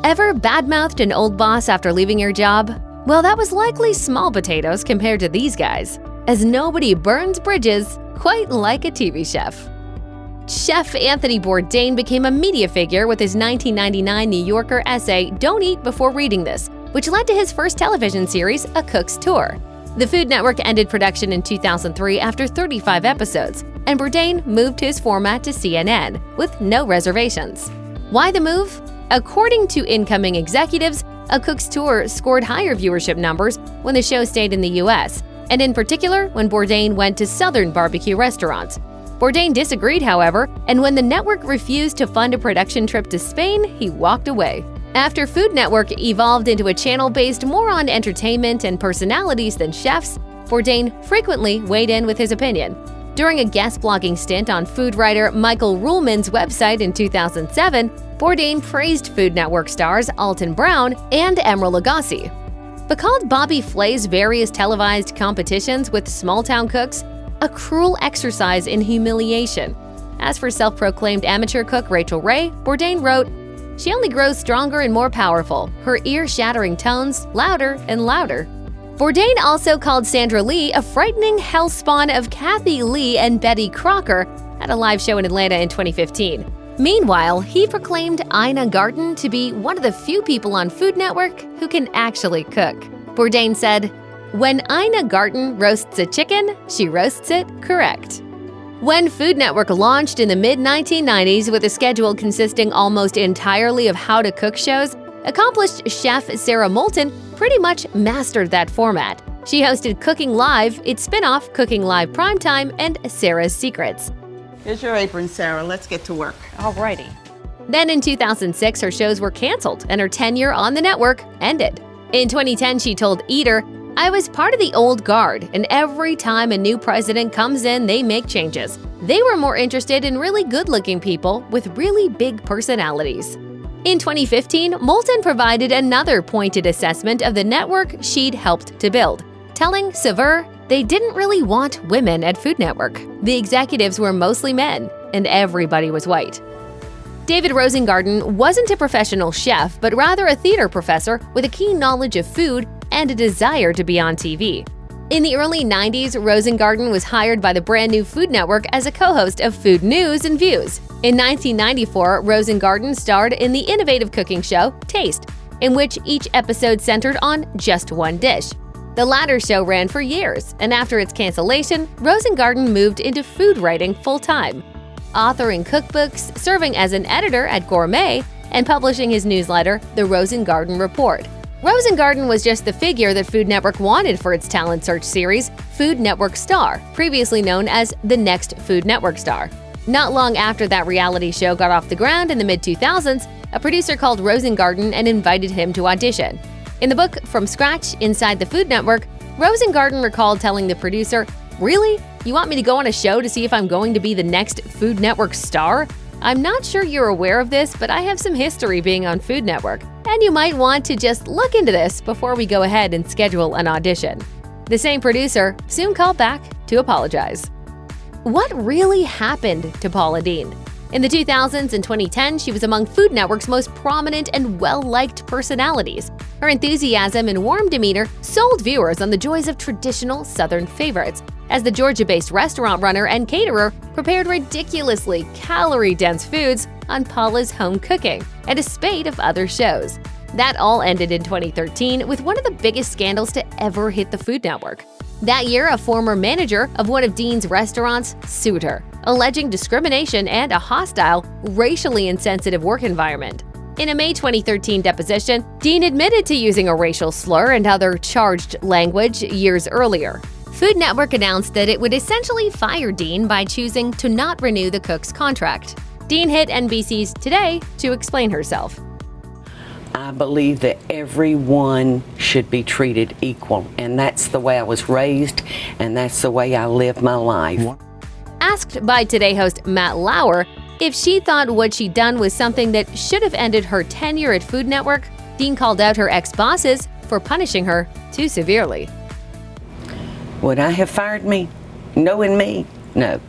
Ever badmouthed an old boss after leaving your job? Well, that was likely small potatoes compared to these guys, as nobody burns bridges quite like a TV chef. Chef Anthony Bourdain became a media figure with his 1999 New Yorker essay, "Don't Eat Before Reading This," which led to his first television series, A Cook's Tour. The Food Network ended production in 2003 after 35 episodes, and Bourdain moved his format to CNN with no reservations. Why the move? According to incoming executives, A Cook's Tour scored higher viewership numbers when the show stayed in the US, and in particular when Bourdain went to Southern barbecue restaurants. Bourdain disagreed, however, and when the network refused to fund a production trip to Spain, he walked away. After Food Network evolved into a channel based more on entertainment and personalities than chefs, Bourdain frequently weighed in with his opinion. During a guest blogging stint on food writer Michael Ruhlman's website in 2007, Bourdain praised Food Network stars Alton Brown and Emeril Lagasse, but called Bobby Flay's various televised competitions with small-town cooks a cruel exercise in humiliation. As for self-proclaimed amateur cook Rachel Ray, Bourdain wrote, "She only grows stronger and more powerful, her ear-shattering tones louder and louder." Bourdain also called Sandra Lee a frightening hellspawn of Kathy Lee and Betty Crocker at a live show in Atlanta in 2015. Meanwhile, he proclaimed Ina Garten to be one of the few people on Food Network who can actually cook. Bourdain said, "When Ina Garten roasts a chicken, she roasts it correct." When Food Network launched in the mid-1990s with a schedule consisting almost entirely of how-to-cook shows, accomplished chef Sara Moulton pretty much mastered that format. She hosted Cooking Live, its spin-off Cooking Live Primetime, and Sarah's Secrets. Here's your apron, Sarah. Let's get to work. Alrighty. Then in 2006, her shows were canceled and her tenure on the network ended. In 2010, she told Eater, "I was part of the old guard, and every time a new president comes in, they make changes. They were more interested in really good-looking people with really big personalities." In 2015, Moulton provided another pointed assessment of the network she'd helped to build, telling Saveur they didn't really want women at Food Network. The executives were mostly men, and everybody was white. David Rosengarten wasn't a professional chef, but rather a theater professor with a keen knowledge of food and a desire to be on TV. In the early 90s, Rosengarten was hired by the brand new Food Network as a co-host of Food News and Views. In 1994, Rosengarten starred in the innovative cooking show Taste, in which each episode centered on just one dish. The latter show ran for years, and after its cancellation, Rosengarten moved into food writing full-time, authoring cookbooks, serving as an editor at Gourmet, and publishing his newsletter, The Rosengarten Report. Rosengarten was just the figure that Food Network wanted for its talent search series, Food Network Star, previously known as The Next Food Network Star. Not long after that reality show got off the ground in the mid-2000s, a producer called Rosengarten and invited him to audition. In the book From Scratch, Inside the Food Network, Rosengarten recalled telling the producer, "Really? You want me to go on a show to see if I'm going to be the next Food Network star? I'm not sure you're aware of this, but I have some history being on Food Network, and you might want to just look into this before we go ahead and schedule an audition." The same producer soon called back to apologize. What really happened to Paula Deen? In the 2000s and 2010, she was among Food Network's most prominent and well-liked personalities. Her enthusiasm and warm demeanor sold viewers on the joys of traditional Southern favorites, as the Georgia-based restaurant runner and caterer prepared ridiculously calorie-dense foods on Paula's Home Cooking and a spate of other shows. That all ended in 2013 with one of the biggest scandals to ever hit the Food Network. That year, a former manager of one of Deen's restaurants sued her, alleging discrimination and a hostile, racially insensitive work environment. In a May 2013 deposition, Deen admitted to using a racial slur and other charged language years earlier. Food Network announced that it would essentially fire Deen by choosing to not renew the cook's contract. Deen hit NBC's Today to explain herself. I believe that everyone should be treated equal, and that's the way I was raised, and that's the way I live my life. Asked by Today host Matt Lauer if she thought what she'd done was something that should have ended her tenure at Food Network, Deen called out her ex-bosses for punishing her too severely. Would I have fired me? Knowing me? No.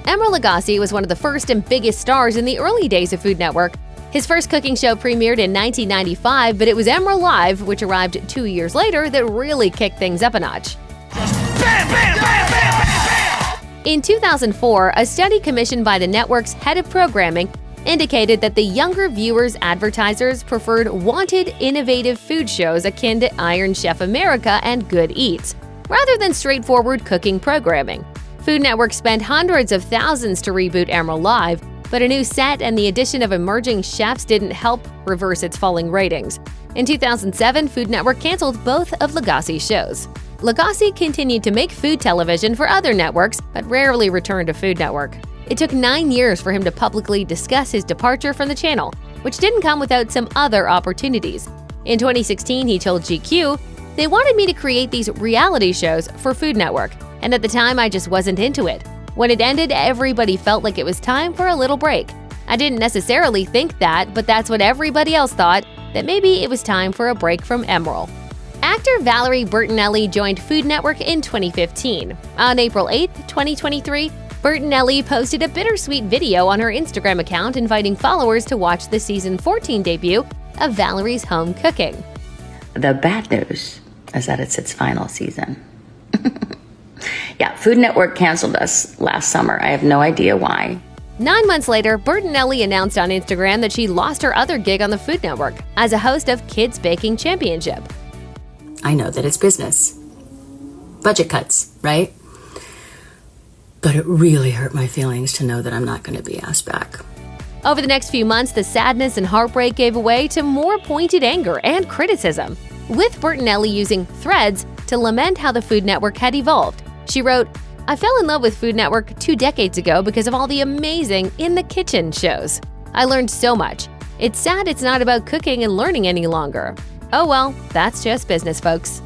Emeril Lagasse was one of the first and biggest stars in the early days of Food Network. His first cooking show premiered in 1995, but it was Emeril Live, which arrived 2 years later, that really kicked things up a notch. Bam, bam, bam, bam, bam, bam. In 2004, a study commissioned by the network's head of programming indicated that the younger viewers' advertisers preferred wanted, innovative food shows akin to Iron Chef America and Good Eats, rather than straightforward cooking programming. Food Network spent hundreds of thousands to reboot Emeril Live, but a new set and the addition of emerging chefs didn't help reverse its falling ratings. In 2007, Food Network canceled both of Lagasse's shows. Lagasse continued to make food television for other networks, but rarely returned to Food Network. It took 9 years for him to publicly discuss his departure from the channel, which didn't come without some other opportunities. In 2016, he told GQ, "They wanted me to create these reality shows for Food Network, and at the time I just wasn't into it. When it ended, everybody felt like it was time for a little break. I didn't necessarily think that, but that's what everybody else thought, that maybe it was time for a break from Emeril." Actor Valerie Bertinelli joined Food Network in 2015. On April 8, 2023, Bertinelli posted a bittersweet video on her Instagram account inviting followers to watch the season 14 debut of Valerie's Home Cooking. The bad news is that it's its final season. Yeah, Food Network canceled us last summer. I have no idea why. 9 months later, Bertinelli announced on Instagram that she lost her other gig on the Food Network as a host of Kids Baking Championship. I know that it's business. Budget cuts, right? But it really hurt my feelings to know that I'm not going to be asked back. Over the next few months, the sadness and heartbreak gave way to more pointed anger and criticism, with Bertinelli using Threads to lament how the Food Network had evolved. She wrote, "I fell in love with Food Network 2 decades ago because of all the amazing In the Kitchen shows. I learned so much. It's sad it's not about cooking and learning any longer. Oh well, that's just business, folks."